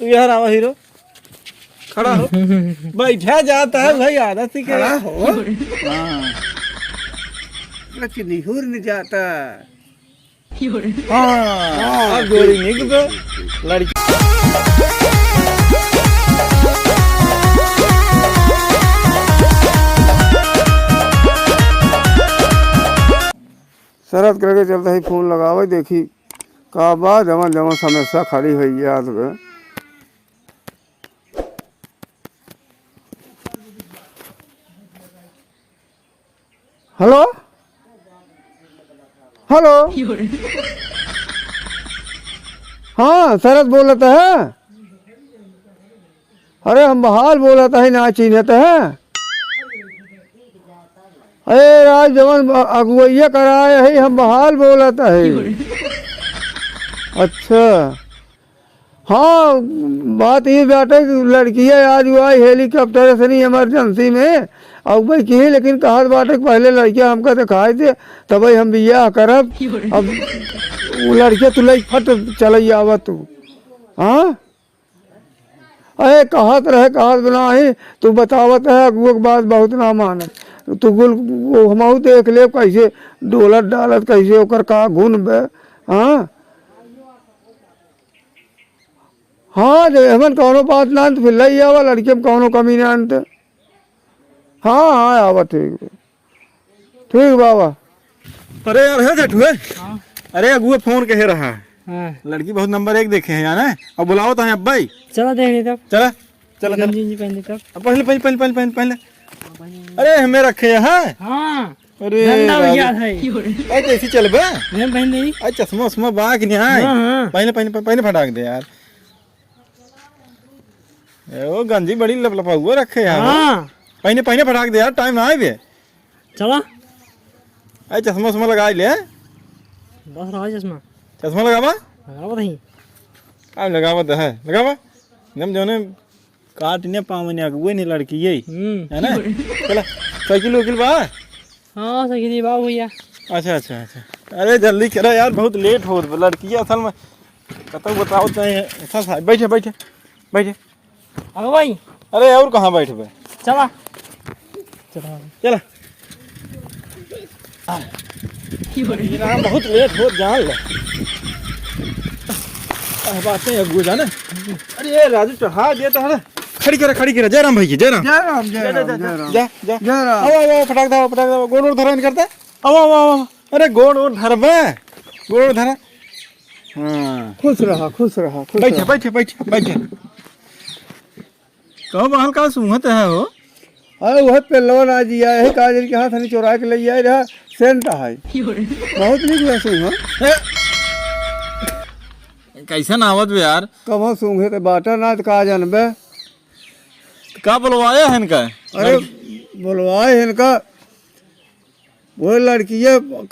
तू यार आवा हीरो खड़ा हो बैठा जाता है भाई आदत ही खड़ा हो हाँ कि निहुर नहीं जाता। हाँ अब गोरी निक पे लड़की शरत करके चलता ही फोन लगावे देखी का बा जमा जमा समस्या खड़ी हुई है आज में। हेलो हेलो हाँ शरत बोल रहा है। अरे हम बहाल बोल रहा है ना चिन्हते हैं। अरे राज जवन अगुवैया कराए है हम बहाल बोल रहा है। अच्छा हाँ बात ये बात है कि लड़की है आज हुआ हेलीकॉप्टर से नहीं इमरजेंसी में अब भाई की लेकिन कहा बात है पहले लड़कियां हमको दिखाए थे तब भाई हम बियाह करब। अब वो लड़कियां तू लई फट चल आवा तू। हाँ अरे कहत रहे कहत बना ही तू बतावत है अगुआ की बात बहुत ना मानत तू गुल हमहू देख ले कैसे डोलत डालत कैसे ओकर का गुण बे। हाँ हाँ जब हमन कौनो बात ना तो फिर लई आवा लड़के में कौनो कमी ना अंत। हाँ हाँ आवा ठीक ठीक बाबा। अरे यार है जेठू है अरे अगुआ फोन कहे रहा है लड़की बहुत नंबर 1 देखे हैं यार अब बुलाओ तो है अब भाई चलो देख ले तब चला चला गंजी पहन तब पहले पहले पहले पहले पहले पहले अरे हमें रखे हैं। हाँ अरे ठंडा हो गया है ऐसे ऐसे चल बे हम पहन नहीं अरे चश्मा उस्मा बाग नहीं है पहले पहले पहले फटाक दे यार वो गंजी बड़ी लपलपा हुआ रखे यार। पहले पहले फटाक दे यार टाइम ना आए बे चला अरे चश्मा उस्मा लगा ले बस रहा चश्मा चश्मा लगावा लगाओ नहीं अब लगावा तो है लगावा एकदम जो ने काट ने पाँव ने अगुए नहीं लड़की यही है ना। चला साइकिल वकील बा हाँ सही बाबू भैया। अच्छा अच्छा अच्छा अरे जल्दी करो यार बहुत लेट हो लड़की असल में कतौ बताओ तो बैठे बैठे बैठे अब भाई अरे और कहाँ बैठ बे चला चला चला बहुत लेट हो जान ले बात नहीं अगुए जाने। अरे राजू चढ़ा दिया तो है खड़ी कर जयराम भाई की जयराम जयराम जयराम जयराम जा जा जयराम आओ फटाक दो गोड़ ओड़ धरा करते आओ अरे गोड़ ओड़ धर बे गोड़ धरा। हाँ खुश रहा बैठे बैठे बैठे बैठे कहो बहल का सुहत है हो। अरे वह पेलवन आज दिया है काजल के हाथ हनी चोरा के ले आए रहा सेंट है बहुत निक वैसे हुआ कैसा नावत बे यार कहाँ सूंघे तो बाटा ना तो का जानबे का बुलवाया है इनका। अरे बुलवाए इनका वो लड़की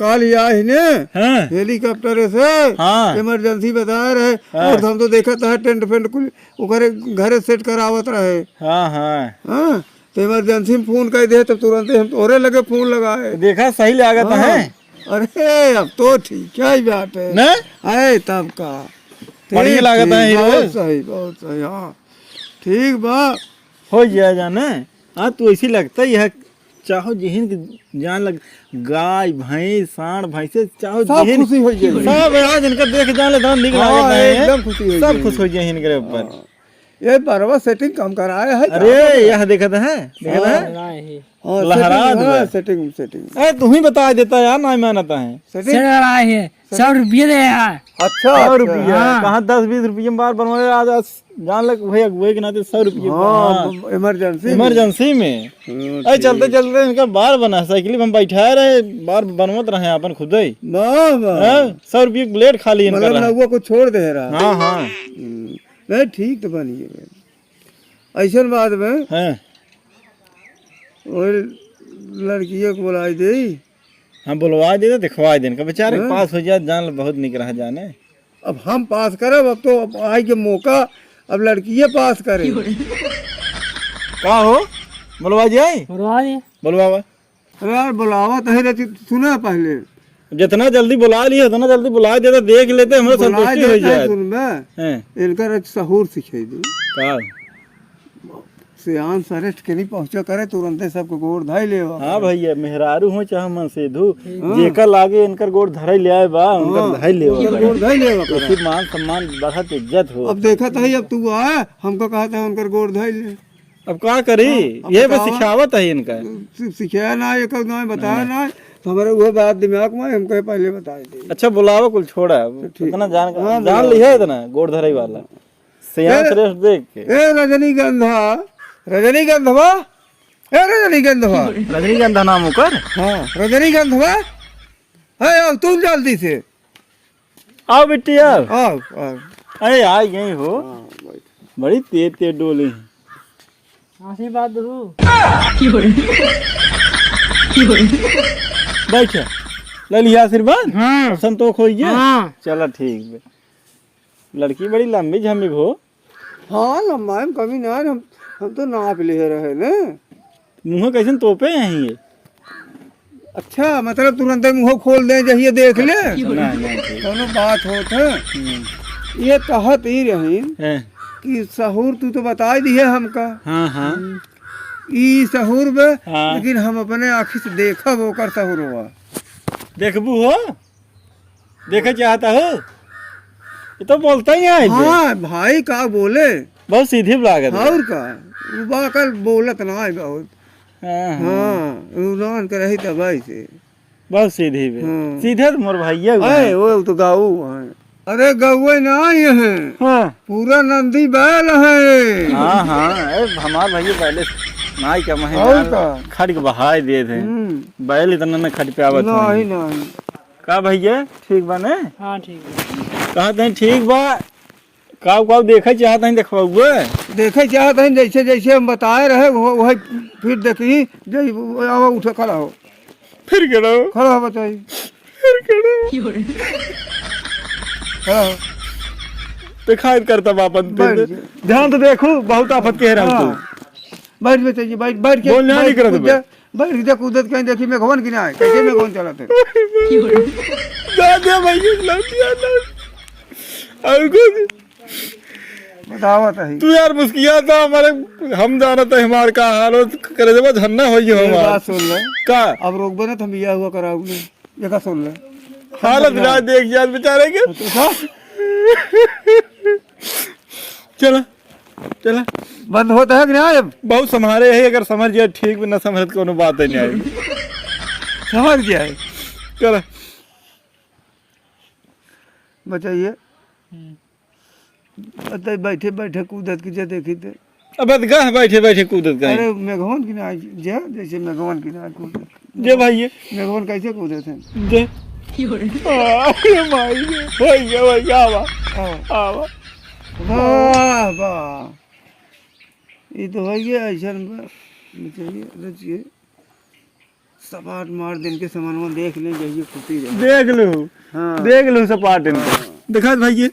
काल आई ने हाँ हेलीकॉप्टर से हाँ इमरजेंसी बता रहे और हम तो देखा था टेंट फेंट कुल ओकरे घरे सेट करावत रहे। हाँ हाँ हाँ तो इमरजेंसी में फोन कर दे तब तुरंत हम तोरे लगे फोन लगाए देखा सही लागत है। अरे अब तो ठीक है बात है ना है तब का बढ़िया लागत है हीरो बहुत सही हाँ ठीक बा हो जाए जाने। हाँ तू ऐसी लगता ही है चाहो जिहिन की जान लग गाय भैंस सांड भैंसे चाहो सब जिहिन खुशी हो जाए सब आज इनका देख जान ले निक हाँ, लागत है एकदम खुशी हो सब जाए। खुश हो जाए इनके ऊपर। ये परवा सेटिंग कम कराया है अरे यह देखत है हाँ, लहरा दे। सेटिंग सेटिंग अरे तू ही बता देता यार ना मानता है। सेटिंग आए हैं 100 रुपये दे यार। अच्छा 100 रुपया कहाँ 10-20 रुपये में बार बनवाए आज जान लग भैया अगुए के नाते 100 रुपये हाँ इमरजेंसी इमरजेंसी में। अरे चलते चलते इनका बार बना साइकिल हम बैठाए रहे बार बनवत रहे अपन खुद ही 100 रुपये ब्लेड खाली इनका मतलब नौवा को छोड़ दे रहा। हाँ हाँ नहीं ठीक तो बनी है ऐसा बात में हाँ वो लड़कियों को बुलाई दे हाँ बुलवा दे दिखवा दे इनका बेचारे पास हो जाए जान बहुत निक रहा जाने। अब हम पास करब अब तो आई के मौका अब लड़कियां पास करे का हो बुलवा जाए बुलवा दिए बुलवा अरे यार बुलावा तो है रहती सुना पहले जितना जल्दी बुला लिया उतना जल्दी बुला दे तो देख लेते हमें संतुष्टि हो जाए। सुन में हैं इनका सहूर सिखे दी का सियान सरेस्ट के नहीं पहुंचा करे तुरंत सबको गोड़ धाई ले हाँ भैया मेहरारू हो चाहे मन सेधु जेकर लागे इनकर गोड़ धरे ले आए बा उनकर धाई ले गोड़ धाई ले उसकी मान सम्मान बढ़त इज्जत हो। अब देखा था अब तू आया हमको कहा था उनकर गोड़ धाई ले अब क्या करी ये बस सिखावत है इनका सिखाया ना एक ना बताया ना तो हमारे वो बात दिमाग में हमको पहले बताए थे। अच्छा बुलावा कुल छोड़ा इतना जान लिया इतना गोड़ धराई वाला सियान श्रेष्ठ देख के। ए रजनीगंधा रजनीगंधवा ए रजनीगंधवा रजनीगंधा नाम होकर हाँ रजनीगंधवा है अब तुम जल्दी से आओ बेटी आओ आओ आओ अरे आ गई हो बड़ी तेज तेज डोली है। आशीर्वाद दो बैठ ले लिया आशीर्वाद हाँ संतोष हो गया हाँ चलो ठीक है। लड़की बड़ी लंबी झम्बी हो हाँ लंबाई में कमी ना है, हम तो नाप ले रहे ना। मुँह कैसे तोपे हैं ये अच्छा मतलब तुरंत मुंह खोल दे जहिए देख ले नहीं ठीक। दोनों बात होत है। ये कहत ही रही है। कि सहूर तू तो बता ही दिए हमका हाँ हाँ ई सहूर में हाँ। लेकिन हम अपने आँखी से देखा वो कर सहूर हुआ देखबू हो देखे चाहता हो ये तो बोलता ही है हाँ भाई का बोले बहुत सीधी लागत है। और का वो बाकल बोलत ना है बहुत हाँ, हाँ। हाँ उड़ान कर रही तबाही से बहुत सीधी भी हाँ। सीधे तो मोर भैया हुआ है। अरे वो तो गाऊ है अरे गौए ना ये है हाँ पूरा नंदी बैल है। हाँ हाँ हमारे भैया पहले नाई का और महीना का खट के बहाय दिए थे बैल इतना न खट पे आवत नहीं नहीं का भैया ठीक बने हाँ ठीक है कहा थे ठीक बा काव देखे चाहते हैं देखबा देखे चाहते हैं जैसे जैसे हम बताए रहे वही फिर देखी जय आवा उठे खड़ा हो फिर करो खड़ा हो बताइए फिर करो खड़ा हो दिखाई करता बापन बैठ जा। ध्यान तो देखो बहुत आफत कह रहा हूँ बैठ बताइए बैठ बैठ के बोलना नहीं करत बे। बैठ जा कूदत कहीं देखी मैं घवन की ना आए कैसे मैं कौन चला थे दादा भैया लौटिया और कुछ बतावा था तू यार मुस्किया था हमारे हम जाना था हमार का हाल करे जब झन्ना हो गया हमारा बात सुन ले का अब रोक बना हम बिया हुआ कराऊंगे ये का सुन ले हालत रात देख यार बेचारे के चला चला बंद होता है कि नहीं अब बहुत संभारे है अगर समझ जाए ठीक भी ना समझ तो कोनो बात ही नहीं आई समझ जाए चला बताइए बताइए बैठे बैठे कूदत की जे देखी थे अब गह बैठे बैठे कूदत गए अरे मेघवन की ना जे जैसे मेघवन की ना कूदत जे भाई मेघवन कैसे कूदे थे जे अरे भाई भैया भैया आवा आवा वाह वाह ये तो है ये ऐसा बताइए रचिए सपाट मार दिन के सामान देख लें जाइए खुशी रहे देख लो हाँ देख लो सपाट इनको दिखा भाई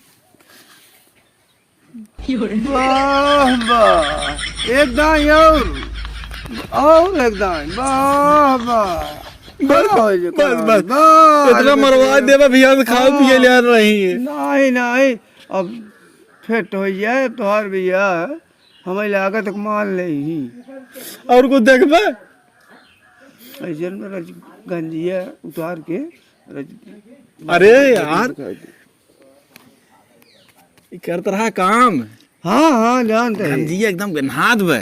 वाह वाह एक दाई और एक दाई वाह वाह बस बस इतना मरवा देवा भैया से खाओ पिए ले रही है नहीं नहीं अब फिट हो जाए तोहार भैया हमें लागत मान ले ही और कुछ देखबे ऐसे में रज गंजिया उतार के अरे यार कर तरह काम हाँ हाँ जानते हैं जी एकदम गन्हात बे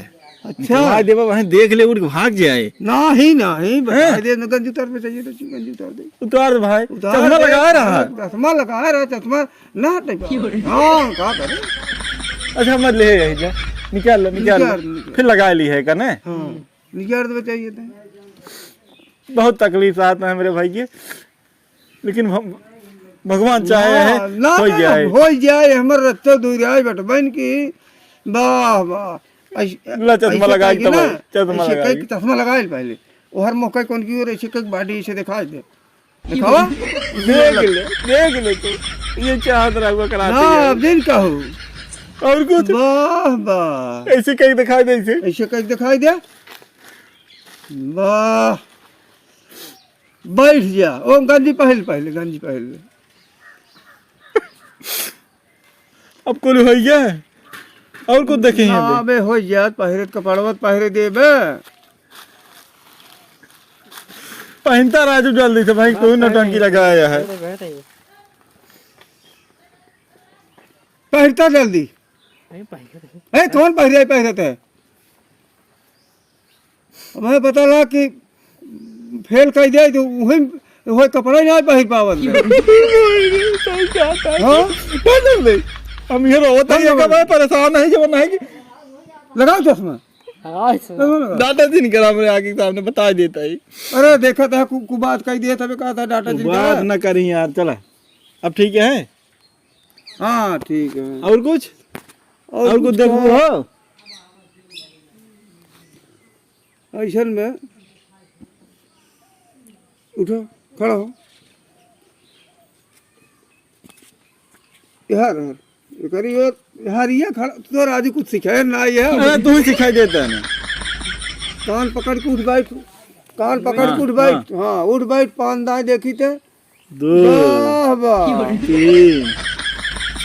अच्छा देवा वहीं देख ले उठ के भाग जाए नहीं नहीं बता दे न गंजी उतार पे चाहिए तो गंजी उतार दे उतार दे भाई उतार चश्मा दे। लगा रहा चश्मा लगा रहा चश्मा ना हटे हाँ क्या करे अच्छा मत ले यही जा निकाल लो निकाल लो निकाल। फिर लगा ली है कने हाँ निकाल दे चाहिए थे बहुत तकलीफ आता है मेरे भाई के लेकिन भगवान चाहे है ना हो जाए हो जाए हमारे रस्ते दूर आए बेटा बहन की वाह वाह ला चश्मा लगाई तब चश्मा लगाई चश्मा लगाए पहले वो हर मौका कौन की और ऐसे कई बाडी से दिखाई दे दिखावा देख ले तू ये चाहत रहा कराते ना अब दिन का हो और कुछ वाह वाह ऐसे कहीं दिखाई दे ऐसे ऐसे कई दिखाई दे वाह बैठ जा ओ गंजी पहले पहले गंजी पहले अब कुल हो गया और कुछ देखेंगे हाँ बे हो जात पहरे कपड़वत पहरे देबे पहनता राजू जल्दी से भाई कोई नौटंकी लगाया है बैठे ही पहरता जल्दी नहीं पाएगा ए कौन पहरते है हमें पता लगा कि फेल कर दे तो वही कपड़ा नहीं पहन पावत हाँ हम ये रोता है कब परेशान नहीं जब नहीं कि लगाओ चश्मा हाँ लगाओ। डाटा दिन करा मेरे आगे के सामने बता देता ही अरे देखा था कु बात कह दिया तभी कहा था डाटा जिनका बात न करी यार चला अब ठीक है हाँ ठीक है और कुछ देखो हो ऐसा में उठो खड़ा हो यार ये करियो यार ये खड़ा तो राजू कुछ सिखाया ना ये अरे तू ही सिखाई देता है ना कान पकड़ के उठ बैठ कान पकड़ के उठ बैठ हाँ उठ बैठ पान दाएं देखी थे 2 वाह वाह 3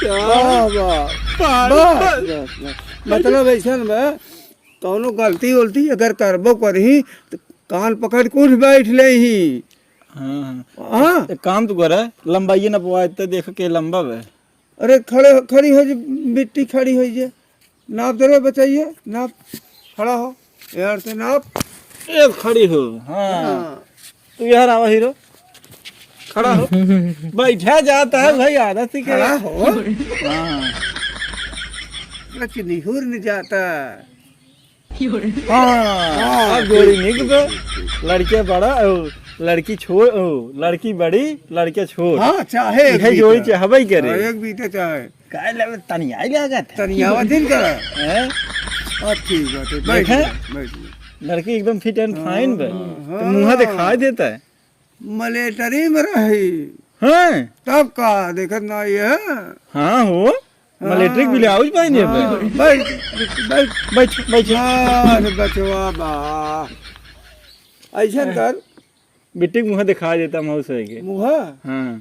वाह वाह बस मतलब ऐसा में कौनो गलती उलती अगर करबो करही तो कान पकड़ के उठ बैठ ले ही हाँ हाँ एक काम तो कर लंबाई ना पवा इतना देख के लंबा है अरे खड़ी हो जे मिट्टी खड़ी हो जे नाप दे रहे बचाइए नाप खड़ा हो यार से नाप एक खड़ी हो हाँ तू यार आवा हीरो खड़ा हो बैठा जाता है भाई आदत ही खड़ा हो हाँ लेकिन निहुर नहीं जाता हाँ अब जोड़ी निक पे लड़कियां बड़ा लड़की छोड़ लड़की बड़ी लड़कियां छोड़ हाँ चाहे एक है जोड़ी बीता। चाहबे करे हाँ, एक बीते चाहे काय लगे तनिया ही लागत है तनियावा दिन कर हैं? ठीक बात है बैठ देखा? जा, बैठ जा। लड़की एकदम फिट एंड फाइन बे हाँ। तो मुंह दिखाई देता है मलेटरी में रही हाँ तब का देखत ना ये हाँ हो मलेट्रिक ब्लाउज पहने बे बैठ बैठ बैठ बैठ अरे बचवा बा ऐसा कर बिट्टी मुंह दिखाई देता मुंह से के मुँह हाँ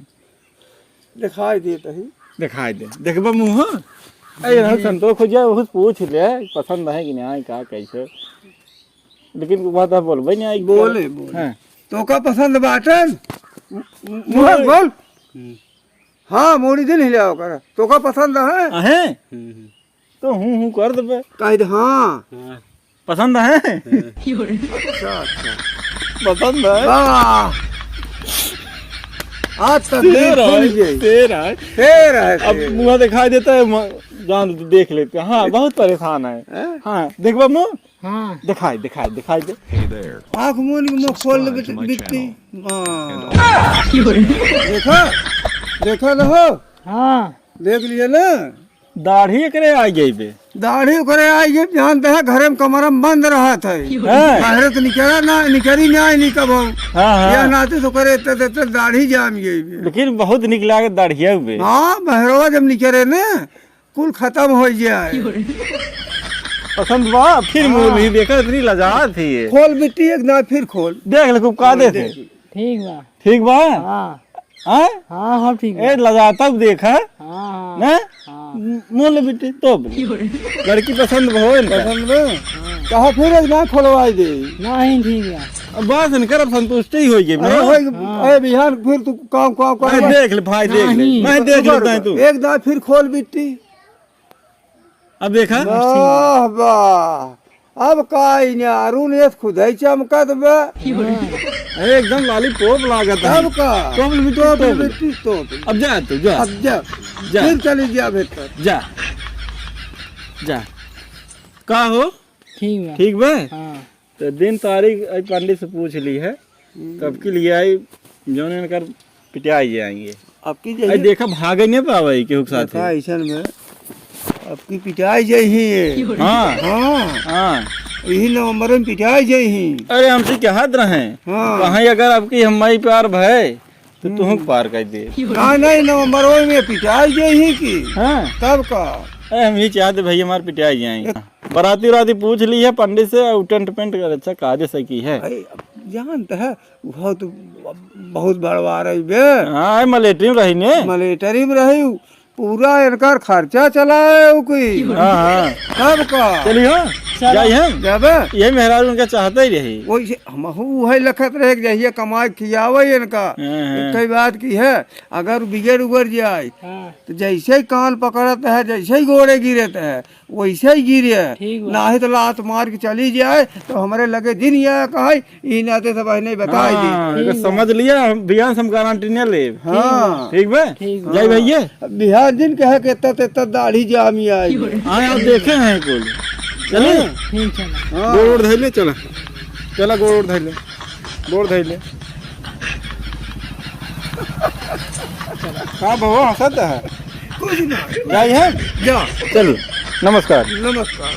दिखाई देता ही दिखाई दे देखबा मुंह अरे हम संतोष हो जाए बहुत पूछ ले पसंद है कि नहीं का कैसे लेकिन वो बात आप बोलबे नहीं आई बोले बोले हाँ तो का पसंद बाटन मुँह बोल हाँ मोड़ी दिन हिलाओ कर तो का पसंद है है तो हूँ कर दे कह दे हाँ पसंद है अच्छा अच्छा पसंद है वाह आज तक तेरा खुल है गई तेरा है तेरा है अब मुंह दिखाई देता है जान देख लेते हैं हाँ बहुत परेशान है हैं? हाँ देखबा मुंह हाँ दिखाई दिखाई दिखाई दे आँख मुँह खोल ले बिट्टी हाँ देखा देखा ना हो हाँ देख लिए ना दाढ़ी करे आ गई बे दाढ़ी करे आई ये जानते है घरे में कमरा में बंद रहा था हाँ बाहर तो निकला ना निकली ना आई नहीं कब हाँ यह हाँ नाते तो करे तो दाढ़ी जाम गई लेकिन बहुत निकला के दाढ़िया बे हाँ बहरवा जब निकले ना कुल खत्म हो जाए पसंद बा फिर मुंह नहीं देखा इतनी लजा थी ये खोल बिट्टी एक ना फिर खोल देख ले खूब का देते ठीक बा ठीक बा हाँ हाँ हाँ हाँ ठीक बा ए लगाता हूँ देखा हाँ ना हाँ मोल बेटी तो लड़की पसंद हो इनका पसंद में कहा फिर एक ना खोलवाई दे नहीं ठीक बा अब बात इनकर अब संतुष्टि ही होगी अरे बिहार फिर तू काम काम कर देख ले भाई देख ले मैं देख लेता है तू एक दांत फिर खोल बिट्टी अब देखा वाह वाह अब का अरुण ये खुदाई चमकत बे अरे एकदम लॉलीपॉप लागत है अब का टोपल भी तो टोपल बिट्टी तो अब जा तू जा अब जा जा। फिर चली जा भीतर जा जा का हो ठीक बा ठीक बे हाँ तो दिन तारीख आज पंडित से पूछ ली है कब की लिए आई जौन इनकर पिटाई जाएंगे अब की आज जही देखा भागे नहीं पावे केहू के देखा साथ ऐसन में अब की पिटाई जही है हाँ हाँ हाँ यही नवंबर में पिटाई जही अरे हमसे क्या हद रहे हाँ कहीं अगर आपकी हमारी प्यार भय तो तुम पार कर दे ना नहीं नवंबर में पिटाई जही की हाँ तब का अरे हम ये चाहते भाई हमारे पिटाई जाएंगे बराती उराती पूछ ली है पंडित से और टेंट पेंट कर अच्छा काजे से की है भाई जानते है वो तो बहुत बड़वा रही बे हाँ मलेट्री में रही ने। मिलिट्री में रही पूरा इनका खर्चा चला है वो कोई हाँ हाँ सबका चलिए हाँ जाइए हम जब यही मेहराज उनका चाहते ही रही। वही हमहू वही लखत रहे कि जहिए कमाए खियावे इनका कई बात की है अगर बिगड़ उगड़ जाए हाँ तो जैसे ही कान पकड़त है जैसे ही घोड़े गिरत है वैसे ही गिरे ठीक बा। ना ही तो लात मार के चली जाए तो हमारे लगे दिन यह कहे ई नाते सब नहीं बताई दी हाँ अगर समझ लिया हम बिहान से हम गारंटी नहीं ले। हाँ ठीक बे ठीक जय भैया। बिहार दिन कहे के तत दाढ़ी जामी आई हाँ आप देखे हैं कुल चलिए ठीक चला गोड़ ओड़ धैले चला चला गोड़ ओड़ धैले गोड़ धैले। हाँ बउआ हंसत है कुछ ना जाइए हम जा चलिए नमस्कार। नमस्कार